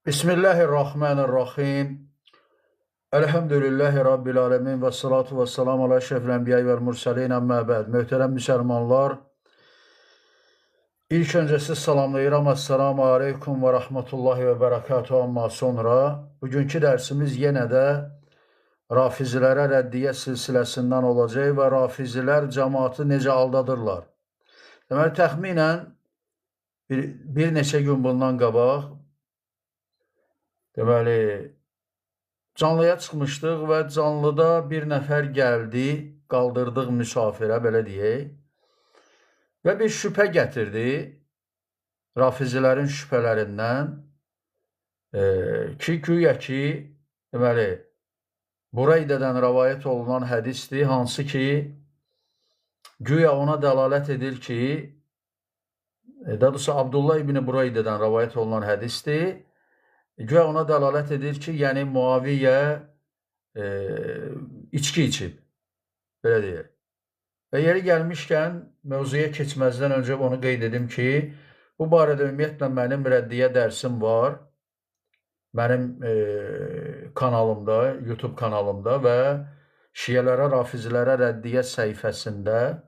Bismillahirrahmanirrahim. Elhamdülillahi Rabbil alemin ve salatu ve selamu ala şefil enbiya ve mursalin amma ba'd. Möhtərəm müsəlmanlar, ilk öncə siz salamlayıram. Assalamu aleykum və rahmetullahi və bərəkatuhu. Amma sonra bugünkü dərsimiz yenə də rafizilərə rəddiyə silsiləsindən olacaq və rafizilər cəmaatı necə aldadırlar. Deməli, təxminən bir neçə gün bundan qabaq canlıya çıxmışdıq və canlıda bir nəfər gəldi, qaldırdıq müsafirə, belə deyək, və bir şübhə gətirdi rafizilərin şübhələrindən ki, güya ki, deməli, Buraydədən rəvayət olunan hədisdir, hansı ki, güya ona dəlalət edir ki, daha doğrusu Abdullah ibn Buraydədən rəvayət olunan hədisdir, güya ona dəlalət edir ki, yəni Muaviyyə içki içib, belə deyək. Və yeri gəlmişkən, mövzuya keçməzdən öncə onu qeyd edim ki, bu barədə ümumiyyətlə mənim rəddiyə dərsim var. Mənim kanalımda, YouTube kanalımda və şiyələrə, rafizilərə rəddiyə səhifəsində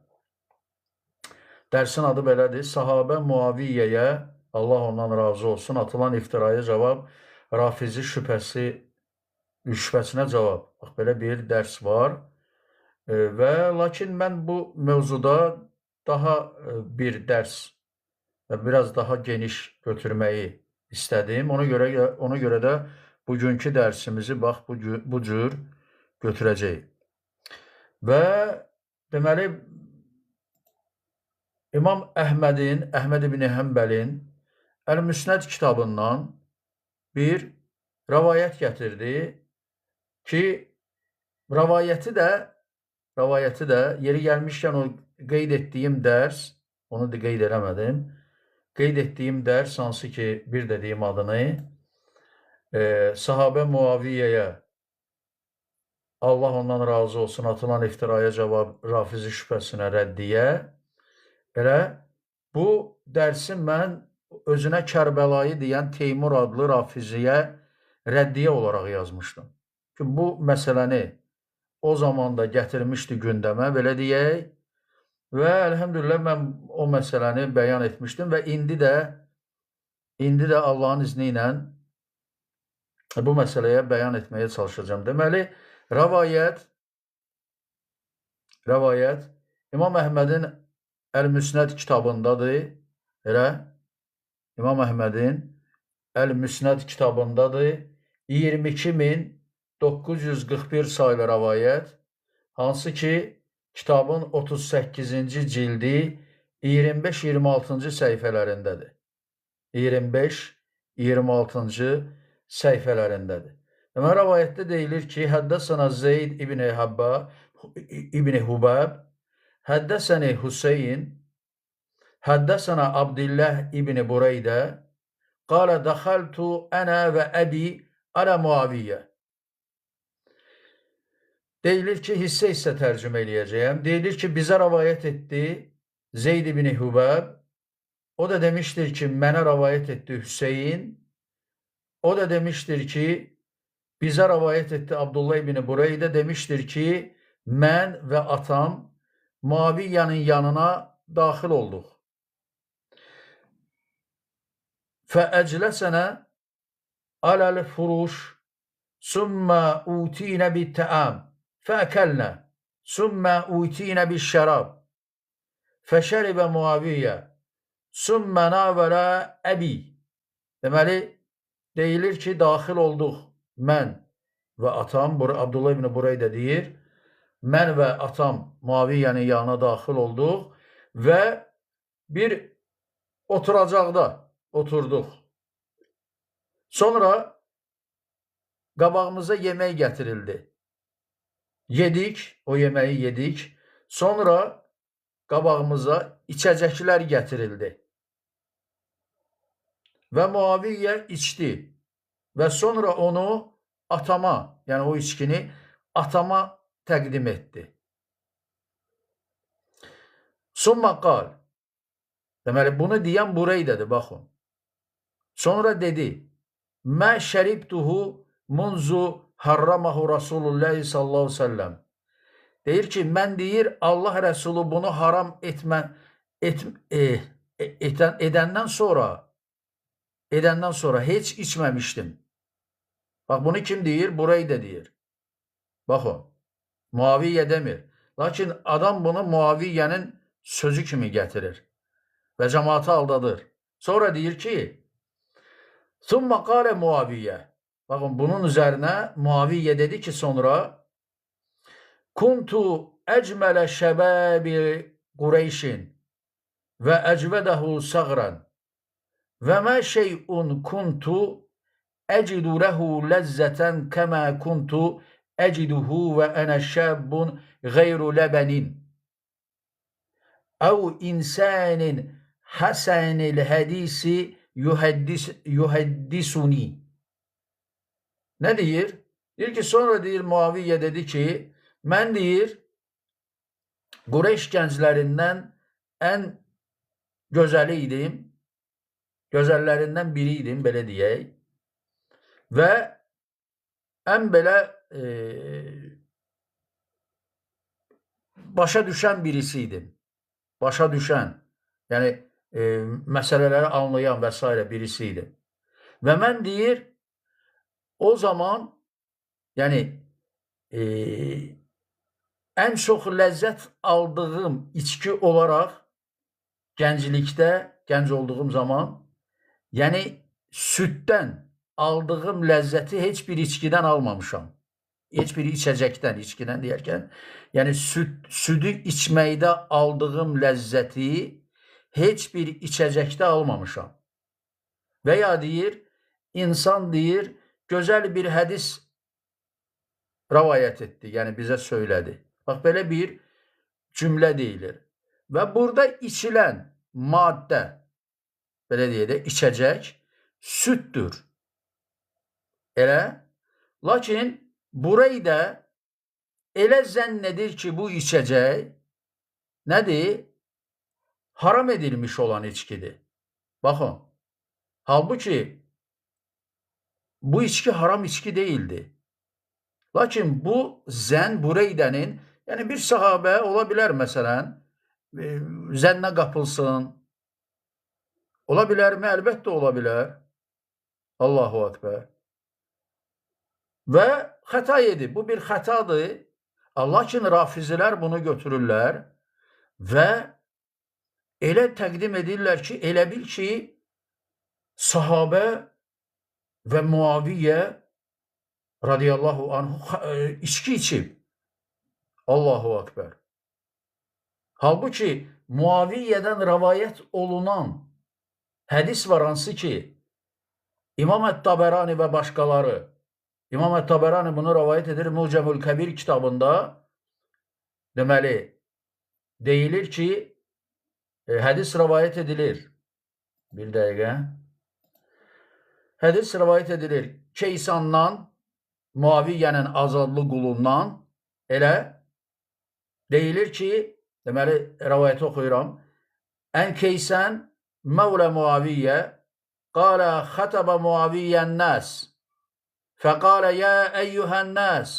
dərsin adı belədir. Sahabə Muaviyyəyə, Allah ondan razı olsun, atılan iftiraya cavab, rafizi şübhəsinə cavab. Bax, belə bir dərs var. Və lakin mən bu mövzuda daha bir dərs və biraz daha geniş götürməyi istədim. Ona görə də bugünkü dərsimizi bax bu cür götürəcəyik. Və deməli, İmam Əhməd ibn Həmbəlin Əl-Müsnəd kitabından bir rəvayət gətirdi ki, rəvayəti də yeri gəlmişkən o qeyd etdiyim dərs, onu da qeyd eləmədim, qeyd etdiyim dərs, hansı ki, bir dediyim adını, sahabə Muaviyyəyə, Allah ondan razı olsun, atılan iftiraya cavab, rafizi şübhəsinə rəddiyə, elə bu dərsi mən özünə Kərbəlayı deyən Teymur adlı rafiziyə rəddiyə olaraq yazmışdım. Ki, bu məsələni o zaman da gətirmişdi gündəmə, belə deyək, və əlhəmdülillah mən o məsələni bəyan etmişdim və indi də Allahın izni ilə bu məsələyə bəyan etməyə çalışacağım. Deməli, rəvayət İmam Əhmədin Əl-Müsnəd kitabındadır. Elə İmam Əhmədin Əl-Müsnəd kitabındadır. 22.941 sayılı rəvayət, hansı ki, kitabın 38-ci cildi 25-26-cı səhifələrindədir. 25-26-cı səhifələrindədir. Deməli, rəvayətdə deyilir ki, Həddəsənə Zeyd ibn Hubab, Həddəsəni Hüseyin, Həddəsənə Abdillah ibn Bureydə, qalə dəxəltu ənə və əbi alə Muaviyyə. Deyilir ki, hissə tərcümə eləyəcəyəm. Deyilir ki, bizə rəvayət etdi Zeyd ibn Hubab. O da demişdir ki, mənə rəvayət etdi Hüseyin. O da demişdir ki, bizə rəvayət etdi Abdullah ibn Bureydə. Demişdir ki, mən və atam Muaviyyənin yanına daxil olduq. Fəəcləsənə aləl furuş sümmə utinə bittəam. فأكلنا ثم أوتينا بالشراب فشرب Muaviyyə ثم ناول əbi. Deməli, deyilir ki, daxil olduq mən və atam, Abdullah ibn Bureydə deyir, mən və atam Muaviyyənin yanına daxil olduq və bir oturacaqda oturduq. Sonra qabağımıza yemək gətirildi. Yedik, o yeməyi yedik. Sonra qabağımıza içəcəklər gətirildi. Və Muaviyyə içdi. Və sonra onu atama, yəni o içkini atama təqdim etdi. Summa qal. Deməli, bunu deyən Bureydədir, baxın. Sonra dedi, mə şəribtuhu munzu harramahu Rasulullah sallallahu aleyhi ve sellem. Deyir ki, mən deyir, Allah Rəsulu bunu haram edəndən sonra heç içməmişdim. Bax, bunu kim deyir? Burayda deyir. Baxın, Muaviyyə demir. Lakin adam bunu Muaviyyənin sözü kimi gətirir və cəmaatı aldadır. Sonra deyir ki, ثُمَّ قَالَ Muaviyyə. Baxın, bunun üzərinə Muaviyyə dedi ki, sonra Kuntu əcmələ şəbəbi Qureyşin və əcvədəhu səğrən və mə şeyun kuntu əcidu ləhu ləzzətən kəmə kuntu əciduhu və ənə şəbbun qeyru ləbənin əv insanin həsənil hədisi yuhəddisuni. Nə deyir? Deyir ki, sonra deyir Muaviyyə dedi ki, mən deyir, Qureyş gənclərindən ən gözəli idim, gözəllərindən biri idim, belə deyək, və ən belə başa düşən birisi idim. Başa düşən, yəni məsələləri anlayan və s. birisi idim. Və mən deyir, o zaman, yəni ən çox ləzzət aldığım içki olaraq gənclikdə, gənc olduğum zaman, yəni süddən aldığım ləzzəti heç bir içkidən almamışam. Heç bir içəcəkdən, içkidən deyərkən, yəni südü içməkdə aldığım ləzzəti heç bir içəcəkdə almamışam. Və ya deyir, insan deyir, gözəl bir hədis rəvayət etdi, yəni bizə söylədi. Bax, belə bir cümlə deyilir. Və burada içilən maddə, belə deyək, içəcək, süddür. Elə, lakin burayı elə zənn edir ki, bu içəcək nədir? Haram edilmiş olan içkidir. Baxın, halbuki bu içki haram içki değildi. Lakin bu zən Bureydənin, yəni bir sahabə ola bilər məsələn, zənnə qapılsın. Ola bilərmi? Əlbəttə ola bilər. Allahu Akbar. Və xəta edib. Bu bir xətadır. Lakin rafizilər bunu götürürlər və elə təqdim edirlər ki, elə bil ki, sahabə və Muaviyyə radiyallahu anhu içki içib. Allahu Akbar. Halbuki Muaviyyədən rəvayət olunan hədis var, hansı ki, İmam Ət-Taberani və başqaları, İmam Ət-Taberani bunu rəvayət edir Mucemül Kəbir kitabında, deməli, deyilir ki, hədis rəvayət edilir. Bir dəqiqə. Hədis rəvayət edilir Keysandan, Muaviyyənin azadlı qulundan, elə deyilir ki, deməli, rəvayəti oxuyuram. Ən Keysən Məvlə Muaviyyə qalə xətəbə Muaviyyən nəs fəqalə yə əyyuhən nəs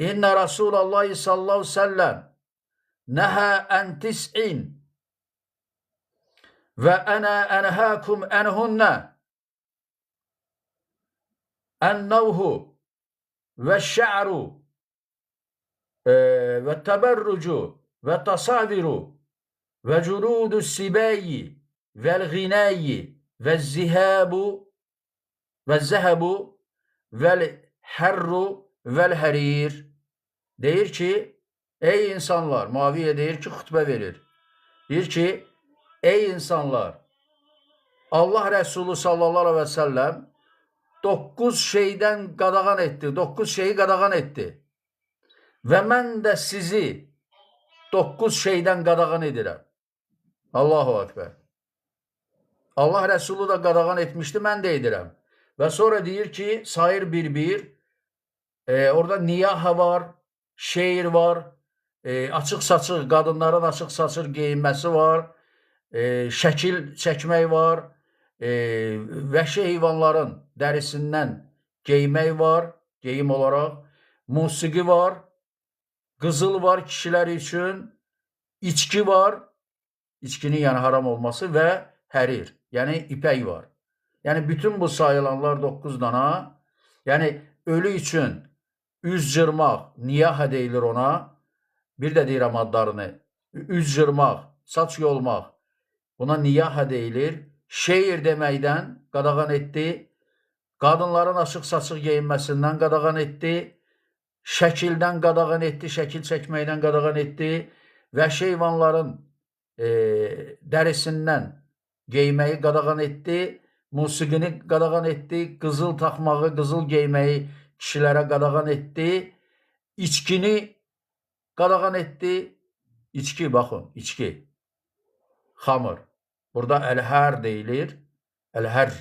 innə Rasulallah sallallahu səlləm nəhə ən tis'in və ənə ənhəkum ənhunnə ən-nəvhu və şə'ru və təbərrucu və tasaviru və culudu sibəyyi vəl-ğinəyyi və zihəbu və zəhəbu vəl-hərru vəl-hərir. Deyir ki, ey insanlar, Muaviyyə deyir ki, xütbə verir. Deyir ki, ey insanlar, Allah Rəsulü sallallahu aleyhi və səlləm 9 şeydən qadağan etdi, 9 şeyi qadağan etdi. Və mən də sizi 9 şeydən qadağan edirəm. Allahu Akbar. Allah Rəsulü da qadağan etmişdi, mən də edirəm. Və sonra deyir ki, sayır bir-bir, orada niyaha var, şeir var, açıq-saçıq, qadınların açıq-saçıq geyinməsi var, şəkil çəkmək var, vəhşi heyvanların dərisindən geymək var, geyim olaraq. Musiqi var, qızıl var kişilər üçün, içki var, içkinin yəni haram olması və hərir, yəni ipək var. Yəni bütün bu sayılanlar 9 dana, yəni ölü üçün üz cırmaq, niyahə deyilir ona, bir də deyirəm adlarını, üz cırmaq, saç yolmaq, buna niyahə deyilir, şeir deməkdən qadağan etdi, qadınların açıq-saçıq geyinməsindən qadağan etdi, şəkildən qadağan etdi, şəkil çəkməkdən qadağan etdi, vəhşi heyvanların dərisindən geyməyi qadağan etdi, musiqini qadağan etdi, qızıl taxmağı, qızıl geyməyi kişilərə qadağan etdi, içkini qadağan etdi, içki, baxın, içki, xamır, burada əlhər deyilir, əlhər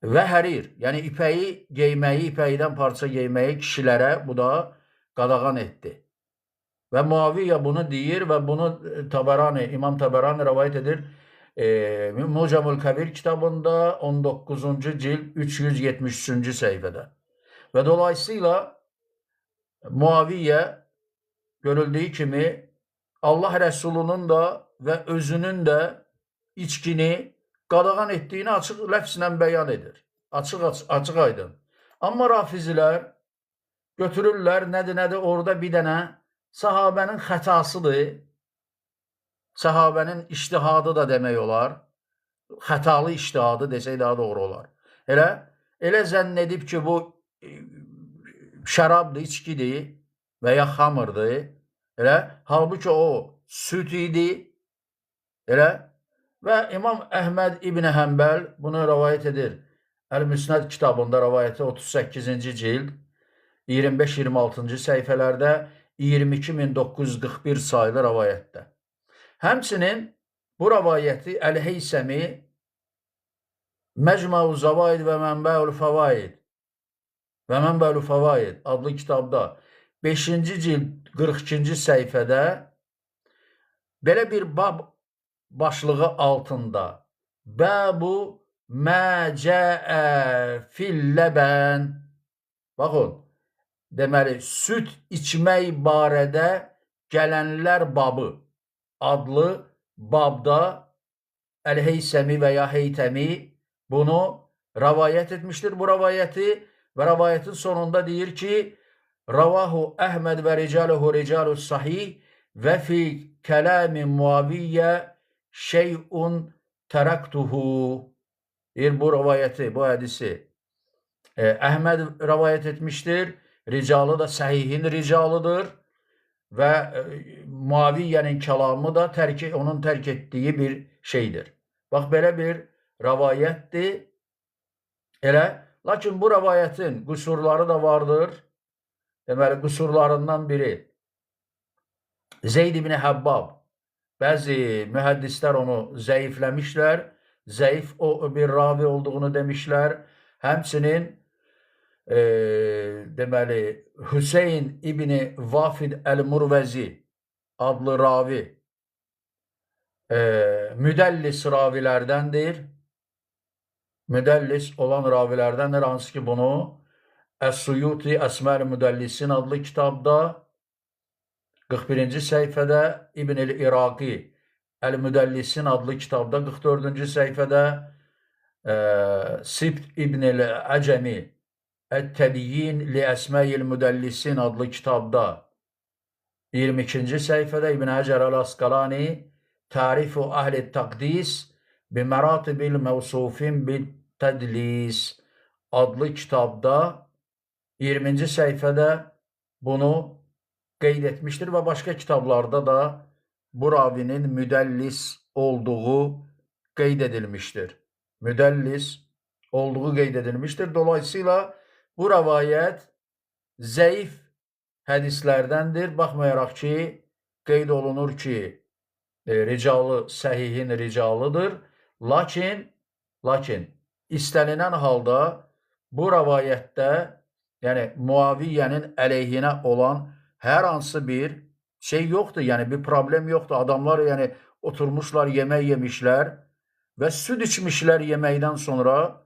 və hərir, yəni ipəyi geyməyi, ipəkdən parça geyməyi kişilərə bu da qadağan etdi. Və Muaviyyə bunu deyir və bunu Tabarani, İmam Tabarani rəvayət edir Mucamul Kəbir kitabında 19-cu cild 373-cü səhifədə. Və dolayısıyla Muaviyyə görüldüyü kimi Allah Rəsulunun da və özünün də içkini qadağan etdiyini açıq ləfzlə bəyan edir. Açıq aydın. Amma rafizilər götürürlər, nədir, orada bir dənə sahabənin xətasıdır, sahabənin iştihadı da demək olar, xətalı iştihadı desək daha doğru olar. Elə zənn edib ki, bu şərabdır, içkidir və ya xamırdır, halbuki o süt idi, və İmam Əhməd İbn Həmbəl bunu rəvayət edir. Əl-Müsnəd kitabında rəvayəti 38-ci cild 25-26-cı səhifələrdə 22941 sayılı rəvayətdə. Həmçinin bu rəvayəti Əl-Heysəmi Məcməu Zavaid və Mənbəul Fəvaid adlı kitabda 5-ci cild 42-ci səhifədə belə bir bab başlığı altında Bəbu mə cəə filləbən, baxın, deməli, süt içmək barədə gələnlər babı adlı babda Əl-Heysəmi və ya Heytəmi bunu rəvayət etmişdir, bu rəvayəti və rəvayətin sonunda deyir ki, Ravahu Əhməd və ricaluhu ricalus sahih və fi kələmi Muaviyyə şeyun təraktuhu. Deyir, bu rəvayəti, bu hədisi Əhməd rəvayət etmişdir, ricalı da səhihin ricalıdır və Muaviyyənin kəlamı da onun tərk etdiyi bir şeydir. Bax, belə bir rəvayətdir. Lakin bu rəvayətin qüsurları da vardır. Deməli, qüsurlarından biri Zeyd ibn Həbbab. Bəzi mühəddislər onu zəifləmişlər, zəif bir ravi olduğunu demişlər. Həmçinin deməli, Hüseyn ibn Vafid Əl-Murvəzi adlı ravi müdəllis ravilərdəndir. Müdəllis olan ravilərdəndir, hansı ki bunu Əs-Suyuti Əsməl Müdəllisin adlı kitabda 41-ci səhifədə, İbn el-İraqi Əl-Müdəllisin adlı kitabda 44-cü səhifədə, Sibt İbn el-Əcəmi Ət-Təbiyyin li Əsməil Müdəllisin adlı kitabda 22-ci səhifədə, İbn Həcər Əl-Əsqalani Tərifu Əhl-i Təqdis bi Məratibil Məvsufin bit-Tədlis adlı kitabda 20-ci səhifədə bunu qeyd etmişdir və başqa kitablarda da bu ravinin müdəllis olduğu qeyd edilmişdir. Müdəllis olduğu qeyd edilmişdir. Dolayısıyla bu rəvayət zəif hədislərdəndir. Baxmayaraq ki, qeyd olunur ki, ricalı səhihin ricalıdır. Lakin istənilən halda bu rəvayətdə, yəni Muaviyyənin əleyhinə olan hər hansı bir şey yoxdur, yəni bir problem yoxdur. Adamlar yəni oturmuşlar, yemək yemişlər və süd içmişlər yeməkdən sonra,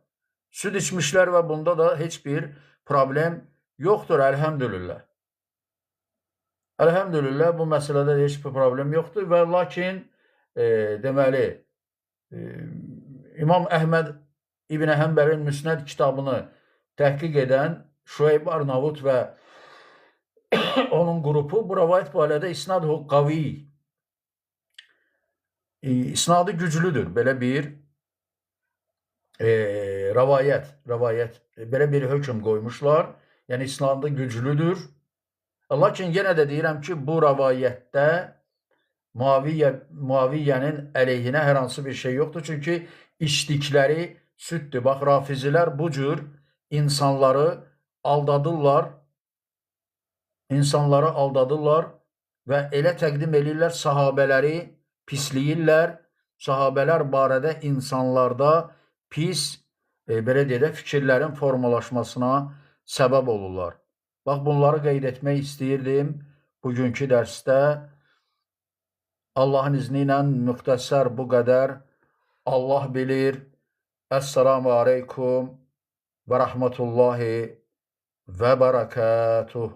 süd içmişlər və bunda da heç bir problem yoxdur, əlhəmdülillah. Əlhəmdülillah, bu məsələdə heç bir problem yoxdur və lakin deməli, İmam Əhməd İbn Həmbəlin Müsnəd kitabını təhqiq edən Şüeyb Arnavut və onun qrupu bu rəvayət barədə isnadı qavi, isnadı güclüdür. Belə bir rəvayət, belə bir hökm qoymuşlar. Yəni isnadı güclüdür. Lakin yenə də deyirəm ki, bu rəvayətdə Muaviyyənin əleyhinə hər hansı bir şey yoxdur. Çünki içdikləri süddür. Bax, rafizilər bu cür insanları aldadırlar və elə təqdim edirlər, sahabələri pisləyirlər, sahabələr barədə insanlarda pis, belə deyək də, fikirlərin formalaşmasına səbəb olurlar. Bax, bunları qeyd etmək istəyirdim bugünkü dərsdə. Allahın izni ilə müxtəsər bu qədər. Allah bilir. Əssalamu aleykum və rəhmətullahi və bərəkətuh.